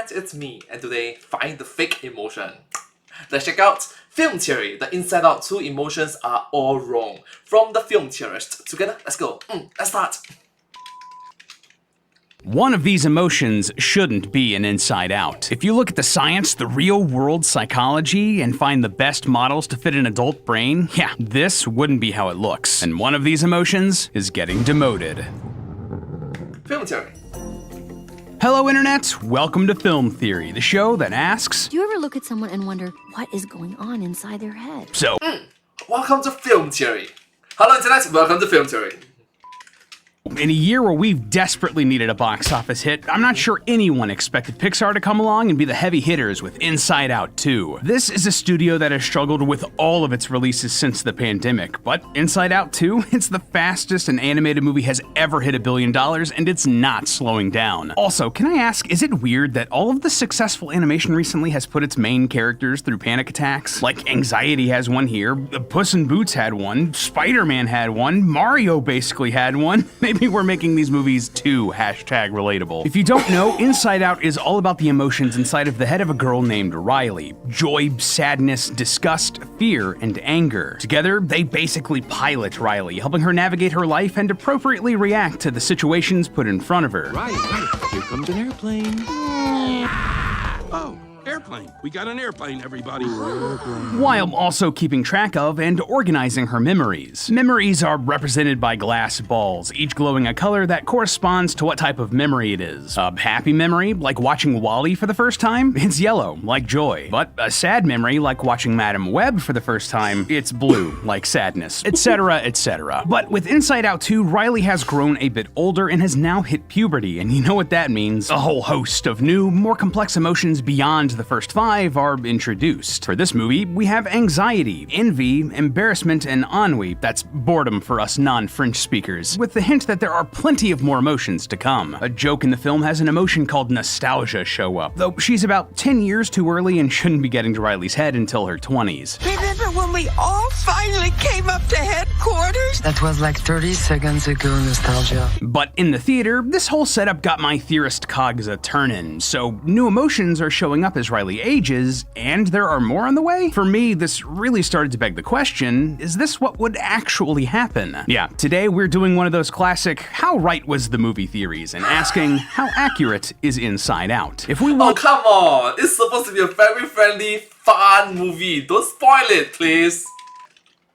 Internet, it's me, and today, find the fake emotion. Let's check out Film Theory. The Inside Out 2 emotions are all wrong. From the film theorist. Together, let's go. Let's start. One of these emotions shouldn't be an inside out. If you look at the science, the real-world psychology, and find the best models to fit an adult brain, yeah, this wouldn't be how it looks. And one of these emotions is getting demoted. Film Theory. Hello Internet, welcome to Film Theory, the show that asks, do you ever look at someone and wonder what is going on inside their head? So, welcome to Film Theory. Hello Internet, welcome to Film Theory. in a year where we've desperately needed a box office hit, I'm not sure anyone expected Pixar to come along and be the heavy hitters with Inside Out 2. This is a studio that has struggled with all of its releases since the pandemic, but Inside Out 2, it's the fastest an animated movie has ever hit $1 billion, and it's not slowing down. Also, can I ask, is it weird that all of the successful animation recently has put its main characters through panic attacks? Like, Anxiety has one here, Puss in Boots had one, Spider-Man had one, Mario basically had one. Maybe we're making these movies too #relatable. If you don't know, Inside Out is all about the emotions inside of the head of a girl named Riley. Joy, sadness, disgust, fear, and anger. Together, they basically pilot Riley, helping her navigate her life and appropriately react to the situations put in front of her. Right, here comes an airplane. Oh, airplane. We got an airplane, everybody. While also keeping track of and organizing her memories. Memories are represented by glass balls, each glowing a color that corresponds to what type of memory it is. A happy memory, like watching WALL-E for the first time, it's yellow, like joy. But a sad memory, like watching Madam Web for the first time, it's blue, like sadness, etc., etc. But with Inside Out 2, Riley has grown a bit older and has now hit puberty, and you know what that means. A whole host of new, more complex emotions beyond the first 5 are introduced. For this movie, we have anxiety, envy, embarrassment, and ennui. That's boredom for us non-French speakers, with the hint that there are plenty of more emotions to come. A joke in the film has an emotion called nostalgia show up, though she's about 10 years too early and shouldn't be getting to Riley's head until her 20s. Remember when we all finally came up to headquarters? That was like 30 seconds ago, nostalgia. But in the theater, this whole setup got my theorist cogs a turnin', so new emotions are showing up as Riley ages, and there are more on the way? For me, this really started to beg the question, is this what would actually happen? Yeah, today we're doing one of those classic, how right was the movie theories, and asking, how accurate is Inside Out? If we Oh, look- come on! It's supposed to be a family-friendly, fun movie. Don't spoil it, please.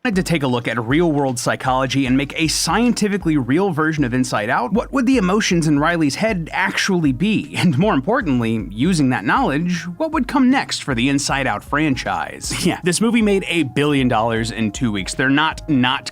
wanted to take a look at real-world psychology and make a scientifically real version of Inside Out, what would the emotions in Riley's head actually be? And more importantly, using that knowledge, what would come next for the Inside Out franchise? Yeah, this movie made $1 billion in 2 weeks. They're not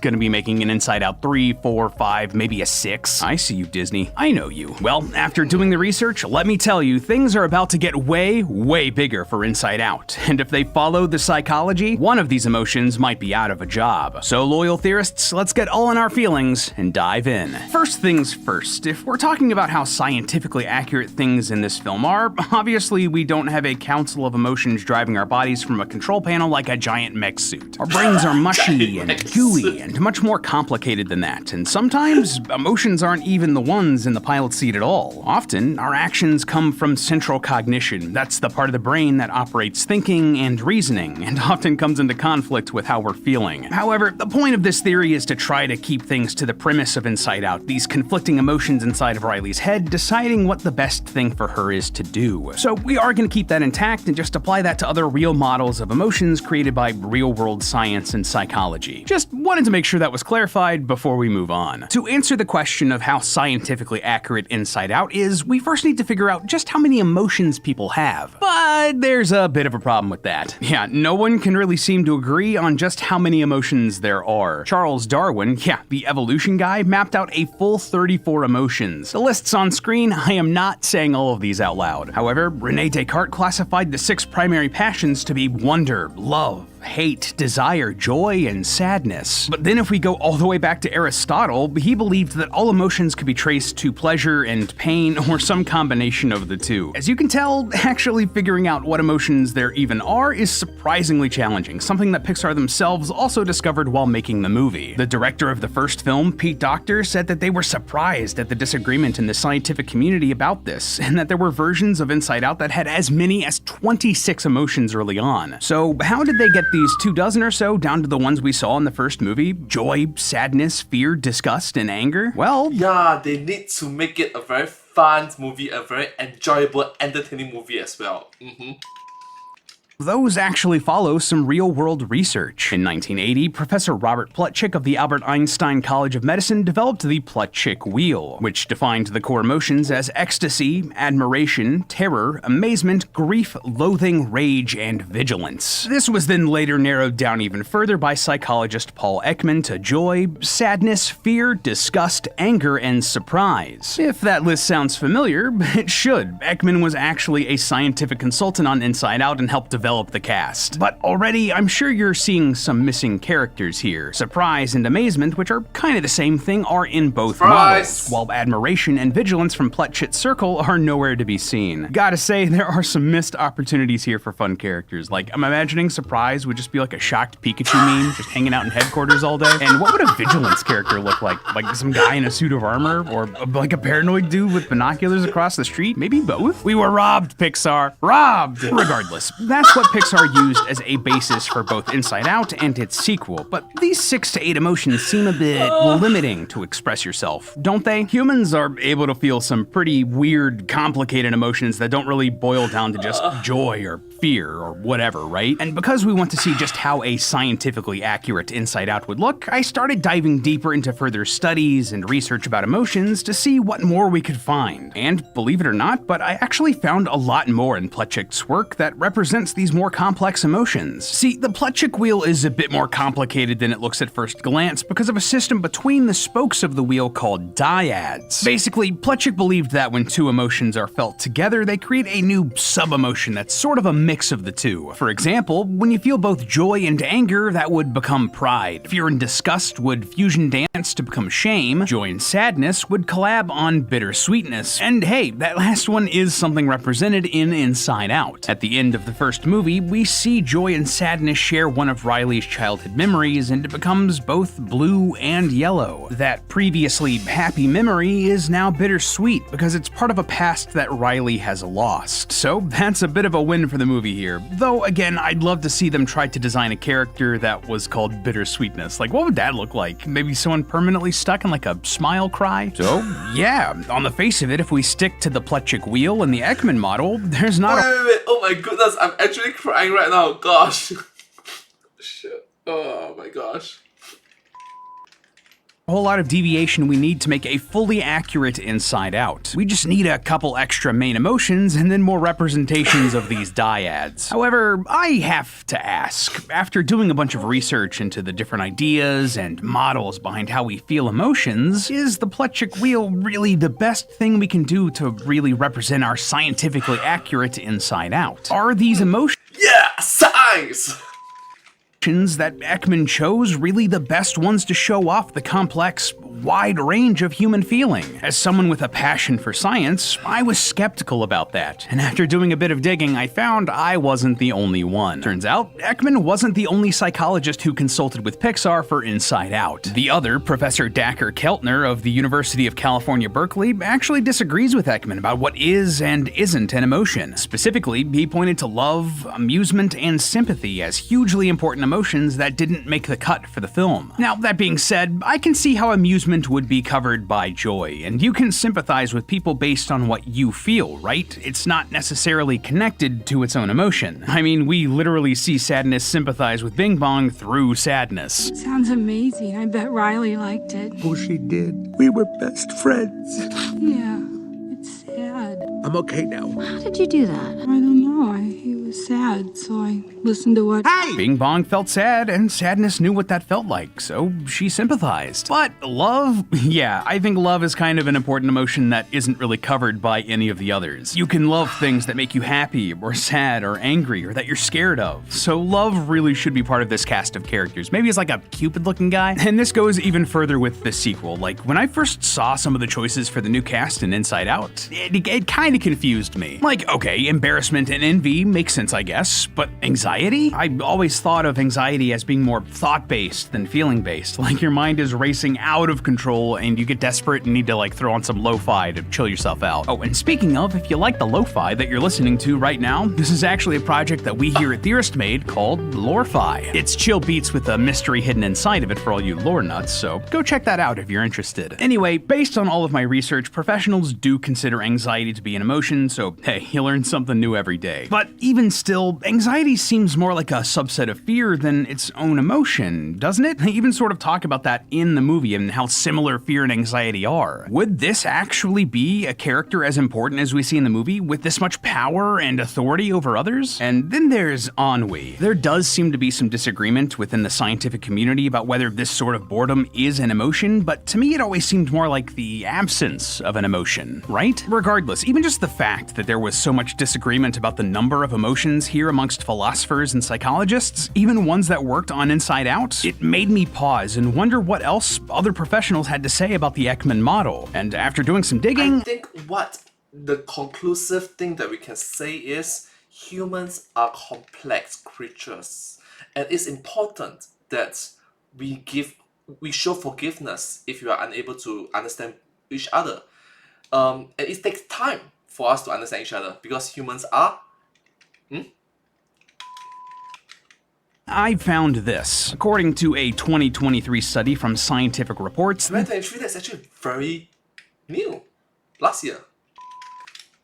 gonna be making an Inside Out 3, 4, 5, maybe a 6. I see you, Disney. I know you. Well, after doing the research, let me tell you, things are about to get way, way bigger for Inside Out. And if they follow the psychology, one of these emotions might be out of a job. So loyal theorists, let's get all in our feelings and dive in. First things first, if we're talking about how scientifically accurate things in this film are, obviously we don't have a council of emotions driving our bodies from a control panel like a giant mech suit. Our brains are mushy and gooey and much more complicated than that, and sometimes emotions aren't even the ones in the pilot seat at all. Often, our actions come from central cognition. That's the part of the brain that operates thinking and reasoning, and often comes into conflict with how we're feeling. However, the point of this theory is to try to keep things to the premise of Inside Out, these conflicting emotions inside of Riley's head, deciding what the best thing for her is to do. So we are going to keep that intact and just apply that to other real models of emotions created by real-world science and psychology. Just wanted to make sure that was clarified before we move on. To answer the question of how scientifically accurate Inside Out is, we first need to figure out just how many emotions people have. But there's a bit of a problem with that. Yeah, no one can really seem to agree on just how many emotions there are. Charles Darwin, yeah, the evolution guy, mapped out a full 34 emotions. The list's on screen, I am not saying all of these out loud. However, René Descartes classified the 6 primary passions to be wonder, love, hate, desire, joy, and sadness. But then if we go all the way back to Aristotle, he believed that all emotions could be traced to pleasure and pain, or some combination of the two. As you can tell, actually figuring out what emotions there even are is surprisingly challenging, something that Pixar themselves also discovered while making the movie. The director of the first film, Pete Docter, said that they were surprised at the disagreement in the scientific community about this, and that there were versions of Inside Out that had as many as 26 emotions early on. So how did they get these 24 or so down to the ones we saw in the first movie? Joy, sadness, fear, disgust, and anger? Well, Yeah, they need to make it a very fun movie, a very enjoyable, entertaining movie as well. those actually follow some real-world research. In 1980, Professor Robert Plutchik of the Albert Einstein College of Medicine developed the Plutchik wheel, which defined the core emotions as ecstasy, admiration, terror, amazement, grief, loathing, rage, and vigilance. This was then later narrowed down even further by psychologist Paul Ekman to joy, sadness, fear, disgust, anger, and surprise. If that list sounds familiar, it should. Ekman was actually a scientific consultant on Inside Out and helped develop the cast. But already, I'm sure you're seeing some missing characters here. Surprise and amazement, which are kind of the same thing, are in both models, while admiration and vigilance from Plutchik's circle are nowhere to be seen. Gotta say, there are some missed opportunities here for fun characters. Like, I'm imagining Surprise would just be like a shocked Pikachu meme, just hanging out in headquarters all day. And what would a vigilance character look like? Like some guy in a suit of armor? Or like a paranoid dude with binoculars across the street? Maybe both? We were robbed, Pixar. Robbed! Regardless, that's what Pixar used as a basis for both Inside Out and its sequel, but these 6 to 8 emotions seem a bit limiting to express yourself, don't they? Humans are able to feel some pretty weird, complicated emotions that don't really boil down to just joy or fear or whatever, right? And because we want to see just how a scientifically accurate Inside Out would look, I started diving deeper into further studies and research about emotions to see what more we could find. And believe it or not, but I actually found a lot more in Plutchik's work that represents these more complex emotions. See, the Plutchik wheel is a bit more complicated than it looks at first glance because of a system between the spokes of the wheel called dyads. Basically, Plutchik believed that when two emotions are felt together, they create a new sub-emotion that's sort of a mix of the two. For example, when you feel both joy and anger, that would become pride. Fear and disgust would fusion dance to become shame. Joy and sadness would collab on bittersweetness. And hey, that last one is something represented in Inside Out. At the end of the first movie, we see joy and sadness share one of Riley's childhood memories, and it becomes both blue and yellow. That previously happy memory is now bittersweet because it's part of a past that Riley has lost. So that's a bit of a win for the movie here. Though again, I'd love to see them try to design a character that was called bittersweetness. Like, what would that look like? Maybe someone permanently stuck in like a smile cry? So yeah, on the face of it, if we stick to the Plutchik wheel and the Ekman model, there's not Wait. Oh my goodness, I'm actually crying right now. Gosh. Shit. Oh my gosh. a whole lot of deviation we need to make a fully accurate Inside Out. We just need a couple extra main emotions and then more representations of these dyads. However, I have to ask, after doing a bunch of research into the different ideas and models behind how we feel emotions, is the Plutchik wheel really the best thing we can do to really represent our scientifically accurate Inside Out? Are these emotions Yeah, science! that Ekman chose really the best ones to show off the complex, wide range of human feeling? As someone with a passion for science, I was skeptical about that, and after doing a bit of digging, I found I wasn't the only one. Turns out, Ekman wasn't the only psychologist who consulted with Pixar for Inside Out. The other, Professor Dacher Keltner of the University of California, Berkeley, actually disagrees with Ekman about what is and isn't an emotion. Specifically, he pointed to love, amusement, and sympathy as hugely important emotions that didn't make the cut for the film. Now, that being said, I can see how amusement would be covered by joy, and you can sympathize with people based on what you feel, right? It's not necessarily connected to its own emotion. I mean, we literally see sadness sympathize with Bing Bong through sadness. Sounds amazing. I bet Riley liked it. Oh, she did. We were best friends. Yeah, it's sad. I'm okay now. How did you do that? I don't know. He was was sad, so I listened to what. Bing Bong felt sad, and Sadness knew what that felt like, so she sympathized. But love? Yeah, I think love is kind of an important emotion that isn't really covered by any of the others. You can love things that make you happy, or sad, or angry, or that you're scared of. So love really should be part of this cast of characters. Maybe as like a Cupid-looking guy. And this goes even further with the sequel. Like, when I first saw some of the choices for the new cast in Inside Out, it kind of confused me. Like, okay, embarrassment and envy makes sense, I guess, but anxiety? I always thought of anxiety as being more thought-based than feeling-based. Like your mind is racing out of control and you get desperate and need to like throw on some lo-fi to chill yourself out. Oh, and speaking of, if you like the lo-fi that you're listening to right now, this is actually a project that we here at Theorist made called Lore-fi. It's chill beats with a mystery hidden inside of it for all you lore nuts, so go check that out if you're interested. Anyway, based on all of my research, professionals do consider anxiety to be an emotion, so hey, you learn something new every day. But even still, anxiety seems more like a subset of fear than its own emotion, doesn't it? They even sort of talk about that in the movie and how similar fear and anxiety are. Would this actually be a character as important as we see in the movie, with this much power and authority over others? And then there's ennui. There does seem to be some disagreement within the scientific community about whether this sort of boredom is an emotion, but to me it always seemed more like the absence of an emotion, right? Regardless, even just the fact that there was so much disagreement about the number of emotions here amongst philosophers and psychologists, even ones that worked on Inside Out, it made me pause and wonder what else other professionals had to say about the Ekman model. And after doing some digging, I think what the conclusive thing that we can say is humans are complex creatures, and it's important that we show forgiveness if you are unable to understand each other. And it takes time for us to understand each other because humans are. I found this. According to a 2023 study from Scientific Reports, 2023, that's actually very new. Last year.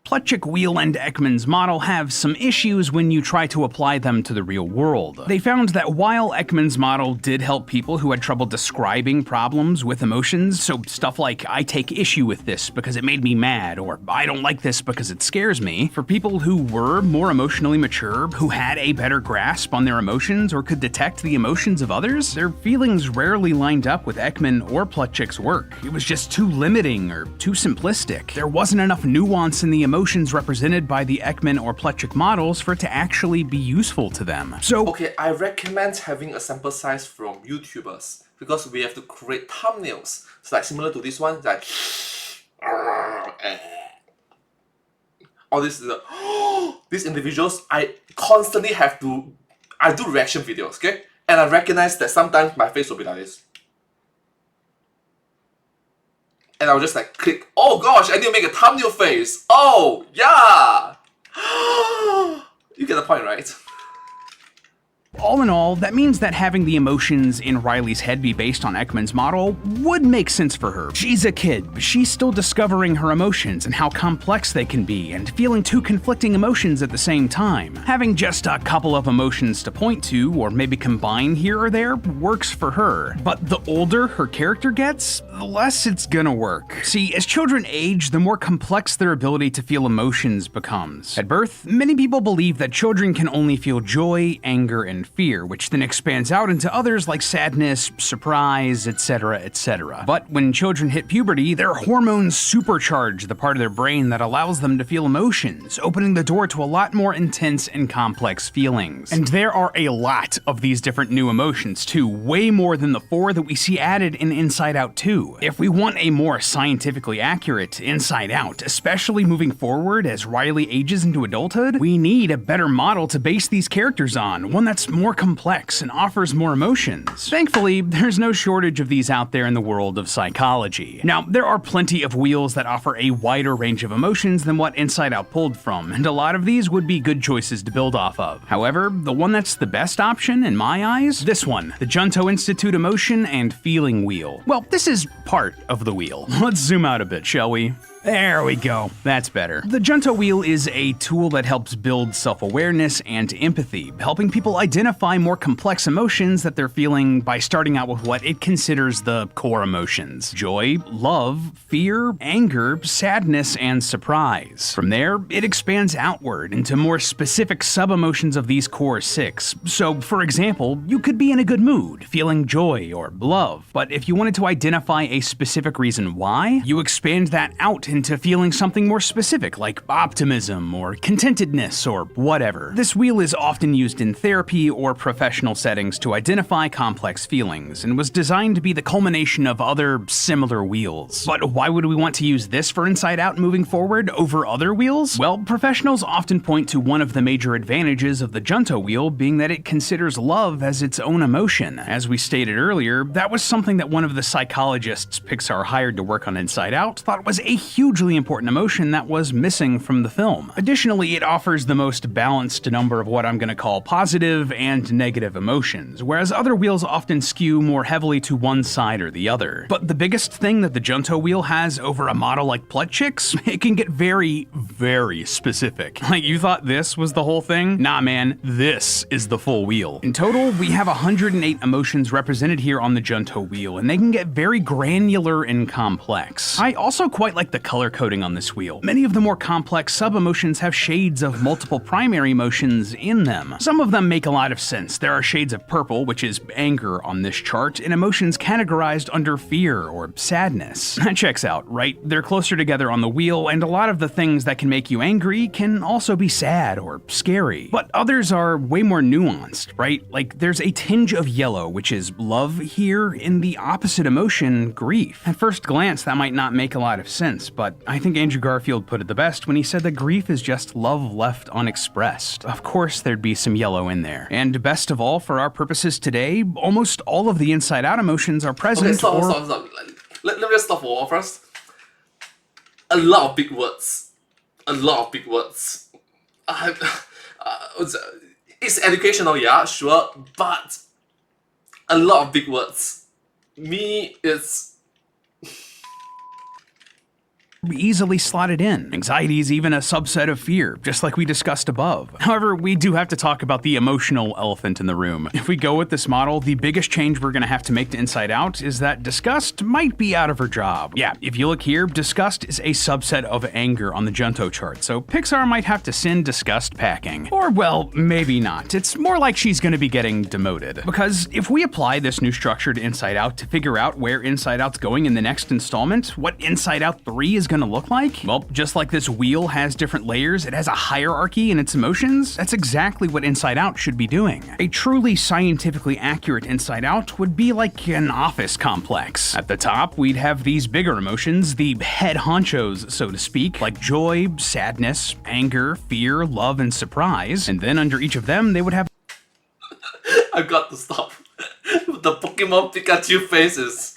Plutchik, Wheel, and Ekman's model have some issues when you try to apply them to the real world. They found that while Ekman's model did help people who had trouble describing problems with emotions, so stuff like, I take issue with this because it made me mad, or I don't like this because it scares me, for people who were more emotionally mature, who had a better grasp on their emotions or could detect the emotions of others, their feelings rarely lined up with Ekman or Plutchik's work. It was just too limiting or too simplistic. There wasn't enough nuance in the emotions represented by the Ekman or Plutchik models for it to actually be useful to them. So, Okay, I recommend having a sample size from YouTubers because we have to create thumbnails. It's like similar to this one, like all this these individuals, I constantly have to do reaction videos, okay? And I recognize that sometimes my face will be like this. And I'll just like click, oh gosh, I need to make a thumbnail face. Oh, yeah. You get the point, right? all in all, that means that having the emotions in Riley's head be based on Ekman's model would make sense for her. She's a kid, but she's still discovering her emotions and how complex they can be, and feeling two conflicting emotions at the same time. Having just a couple of emotions to point to, or maybe combine here or there, works for her. But the older her character gets, the less it's gonna work. See, as children age, the more complex their ability to feel emotions becomes. At birth, many people believe that children can only feel joy, anger, and fear, which then expands out into others like sadness, surprise, etc., etc. But when children hit puberty, their hormones supercharge the part of their brain that allows them to feel emotions, opening the door to a lot more intense and complex feelings. And there are a lot of these different new emotions too, way more than the 4 that we see added in Inside Out 2. If we want a more scientifically accurate Inside Out, especially moving forward as Riley ages into adulthood, we need a better model to base these characters on, one that's more complex and offers more emotions. Thankfully, there's no shortage of these out there in the world of psychology. Now, there are plenty of wheels that offer a wider range of emotions than what Inside Out pulled from, and a lot of these would be good choices to build off of. However, the one that's the best option, in my eyes, this one, the Junto Institute Emotion and Feeling Wheel. Well, this is part of the wheel. Let's zoom out a bit, shall we? There we go. That's better. The Junto Wheel is a tool that helps build self-awareness and empathy, helping people identify more complex emotions that they're feeling by starting out with what it considers the core emotions: joy, love, fear, anger, sadness, and surprise. From there, it expands outward into more specific sub-emotions of these core 6. So, for example, you could be in a good mood, feeling joy or love, but if you wanted to identify a specific reason why, you expand that out into feeling something more specific, like optimism or contentedness or whatever. This wheel is often used in therapy or professional settings to identify complex feelings, and was designed to be the culmination of other similar wheels. But why would we want to use this for Inside Out moving forward over other wheels? Well, professionals often point to one of the major advantages of the Junto wheel being that it considers love as its own emotion. As we stated earlier, that was something that one of the psychologists Pixar hired to work on Inside Out thought was a hugely important emotion that was missing from the film. Additionally, it offers the most balanced number of what I'm going to call positive and negative emotions, whereas other wheels often skew more heavily to one side or the other. But the biggest thing that the Junto wheel has over a model like Plutchik's, it can get very, very specific. Like, you thought this was the whole thing? Nah man, this is the full wheel. In total, we have 108 emotions represented here on the Junto wheel, and they can get very granular and complex. I also quite like the color coding on this wheel. Many of the more complex sub-emotions have shades of multiple primary emotions in them. Some of them make a lot of sense. There are shades of purple, which is anger on this chart, and emotions categorized under fear or sadness. That checks out, right? They're closer together on the wheel, and a lot of the things that can make you angry can also be sad or scary. But others are way more nuanced, right? Like, there's a tinge of yellow, which is love here, in the opposite emotion, grief. At first glance, that might not make a lot of sense, but I think Andrew Garfield put it the best when he said that grief is just love left unexpressed. Of course there'd be some yellow in there. And best of all, for our purposes today, almost all of the Inside Out emotions are present. Okay, stop. Let me just stop for a while first. A lot of big words. A lot of big words. It's educational, yeah, sure, but a lot of big words. Me, it's easily slotted in. Anxiety is even a subset of fear, just like we discussed above. However, we do have to talk about the emotional elephant in the room. If we go with this model, the biggest change we're gonna have to make to Inside Out is that disgust might be out of her job. Yeah, if you look here, disgust is a subset of anger on the Junto chart, so Pixar might have to send disgust packing. Or, well, maybe not. It's more like she's gonna be getting demoted. Because if we apply this new structure to Inside Out to figure out where Inside Out's going in the next installment, what Inside Out 3 is gonna look like? Well, just like this wheel has different layers, it has a hierarchy in its emotions. That's exactly what Inside Out should be doing. A truly scientifically accurate Inside Out would be like an office complex. At the top, we'd have these bigger emotions, the head honchos, so to speak, like joy, sadness, anger, fear, love, and surprise. And then under each of them, they would have I've got to stop. The Pokemon Pikachu faces.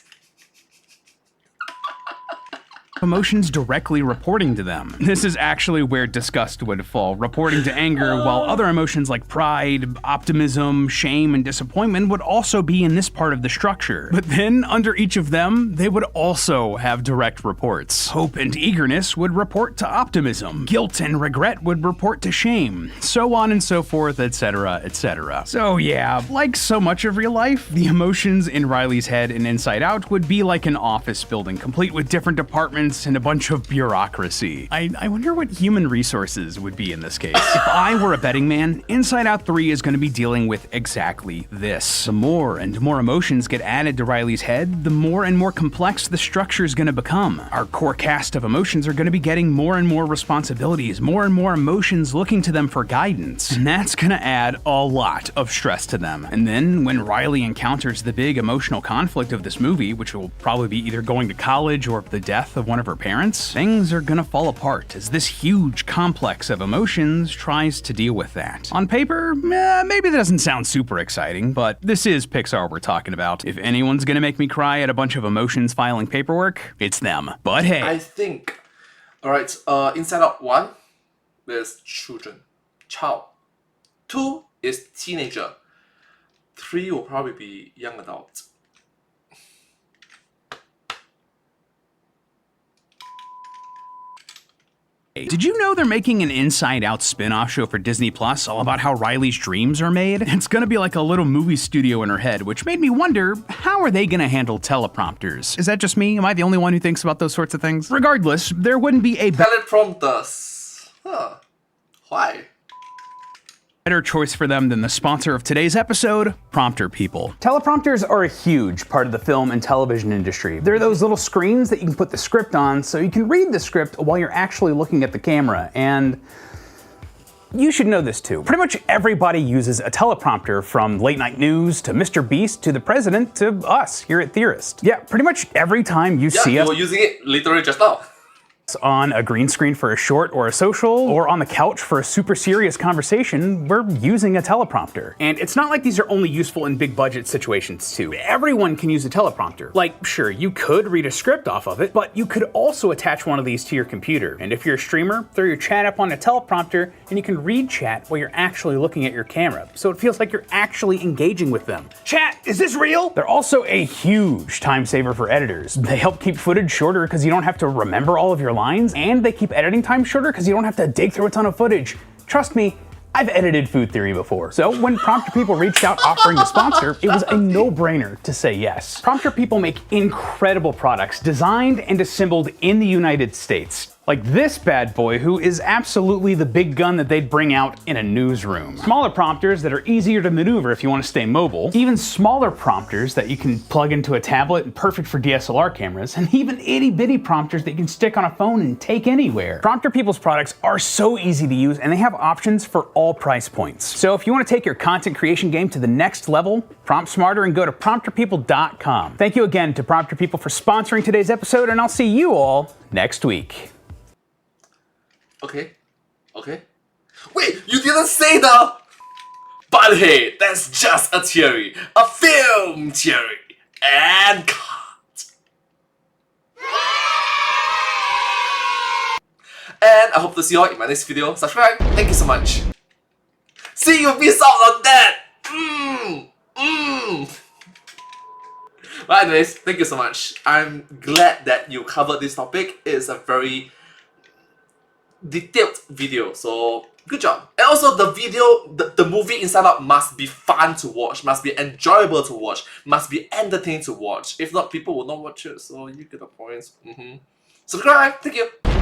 emotions directly reporting to them. This is actually where disgust would fall, reporting to anger, while other emotions like pride, optimism, shame, and disappointment would also be in this part of the structure. But then, under each of them, they would also have direct reports. Hope and eagerness would report to optimism. Guilt and regret would report to shame. So on and so forth, etc., etc. So yeah, like so much of real life, the emotions in Riley's head and Inside Out would be like an office building, complete with different departments and a bunch of bureaucracy. I wonder what human resources would be in this case. If I were a betting man, Inside Out 3 is going to be dealing with exactly this. The more and more emotions get added to Riley's head, the more and more complex the structure is going to become. Our core cast of emotions are going to be getting more and more responsibilities, more and more emotions looking to them for guidance. And that's going to add a lot of stress to them. And then when Riley encounters the big emotional conflict of this movie, which will probably be either going to college or the death of one of her parents, things are gonna fall apart as this huge complex of emotions tries to deal with that. On paper, maybe that doesn't sound super exciting, but this is Pixar we're talking about. If anyone's gonna make me cry at a bunch of emotions filing paperwork, it's them. But hey. I think, alright, Inside Out 1, there's child. 2 is teenager. 3 will probably be young adult. Did you know they're making an Inside Out spin-off show for Disney Plus all about how Riley's dreams are made? It's gonna be like a little movie studio in her head, which made me wonder, how are they gonna handle teleprompters? Is that just me? Am I the only one who thinks about those sorts of things? Regardless, there wouldn't be a Teleprompters. Huh. Why? better choice for them than the sponsor of today's episode, Prompter People. Teleprompters are a huge part of the film and television industry. They're those little screens that you can put the script on so you can read the script while you're actually looking at the camera, and you should know this too. Pretty much everybody uses a teleprompter, from late night news to Mr. Beast to the president to us here at Theorist. Yeah, pretty much every time you see you us were using it literally just now. on a green screen for a short or a social, or on the couch for a super serious conversation, we're using a teleprompter. And it's not like these are only useful in big budget situations too. Everyone can use a teleprompter. Like, sure, you could read a script off of it, but you could also attach one of these to your computer. And if you're a streamer, throw your chat up on a teleprompter and you can read chat while you're actually looking at your camera. So it feels like you're actually engaging with them. Chat, is this real? They're also a huge time saver for editors. They help keep footage shorter because you don't have to remember all of your lines, and they keep editing time shorter because you don't have to dig through a ton of footage. Trust me, I've edited Food Theory before. So when Prompter People reached out offering to sponsor, it was a no-brainer to say yes. Prompter People make incredible products designed and assembled in the United States. Like this bad boy, who is absolutely the big gun that they'd bring out in a newsroom. Smaller prompters that are easier to maneuver if you want to stay mobile. Even smaller prompters that you can plug into a tablet and perfect for DSLR cameras. And even itty bitty prompters that you can stick on a phone and take anywhere. Prompter People's products are so easy to use, and they have options for all price points. So if you want to take your content creation game to the next level, prompt smarter and go to prompterpeople.com. Thank you again to Prompter People for sponsoring today's episode, and I'll see you all next week. Okay. Wait, you didn't say the... But hey, that's just a theory. A film theory. And cut. And I hope to see you all in my next video. Subscribe. Thank you so much. See, you miss out on that. But anyways, thank you so much. I'm glad that you covered this topic. It's a very detailed video, so good job. And also the video, the movie Inside Out must be fun to watch, must be enjoyable to watch, must be entertaining to watch. If not, people will not watch it, so you get the points. Subscribe, thank you.